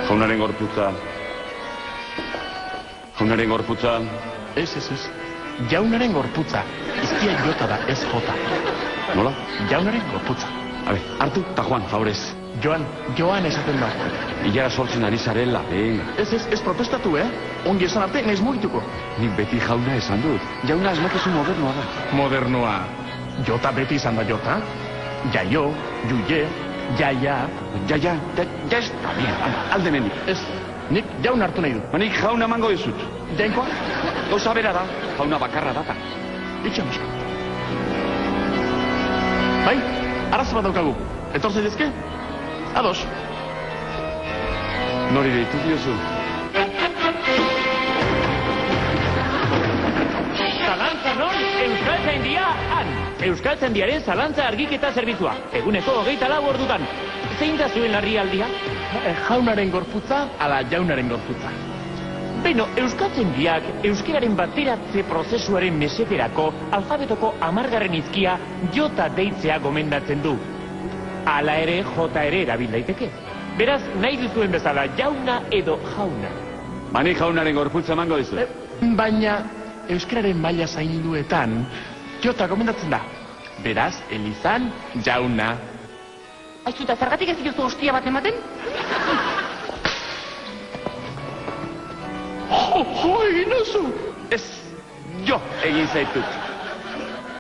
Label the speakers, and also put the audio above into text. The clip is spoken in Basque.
Speaker 1: Jaunaren gorputza. Jaunaren gorputza.
Speaker 2: Ez. Jaunaren gorputza. Izkia jota da, ez jota.
Speaker 1: Nola?
Speaker 2: Jaunaren gorputza.
Speaker 1: Habe, hartu eta Juan, favorez.
Speaker 2: Joan esaten da.
Speaker 1: Ilara sortzen ari zarela, venga.
Speaker 2: Ez protestatu, Ongi esan arte, naiz mugituko.
Speaker 1: Nik beti jauna esan dut. Jauna esmakezu modernoa da.
Speaker 2: Modernoa. Jota beti izan da jota. Jaio, juie, jaia.
Speaker 1: Ja, ez da, bien, alde menik.
Speaker 2: Ez, nik jaun hartu nahi du.
Speaker 1: Nik jauna mango dizut.
Speaker 2: Jainkoa?
Speaker 1: Gauza bera da, jauna bakarra data.
Speaker 2: Itxan eska. Bai, arazo bat daukagu. Etor zaitezke? Ados.
Speaker 1: Nori deitu diozu?
Speaker 3: Zalantza non, Euskaltzaindia han. Euskaltzaindiaren zalantza argiketa zerbitzua. Eguneko 24 ordutan. Zein da zuen larrialdia?
Speaker 2: Jaunaren gorputza, ala jaunaren gorputza.
Speaker 3: Beno, Euskaltzaindiak euskararen bateratze prozesuaren mesederako alfabetoko 10. hizkia jota deitzea gomendatzen du. Hala ere, jota ere erabil daiteke. Beraz, nahi duzuen bezala jauna edo jauna.
Speaker 1: Bani jaunaren gorputza mango dizut.
Speaker 2: Baina, euskararen maila zainduetan, jota gomendatzen da. Beraz, Elizan, jauna.
Speaker 4: Aizu, eta zergatik ez dituzu hostia bat ematen?
Speaker 2: Jo, egin oso!
Speaker 1: Ez, jo egin zaitut.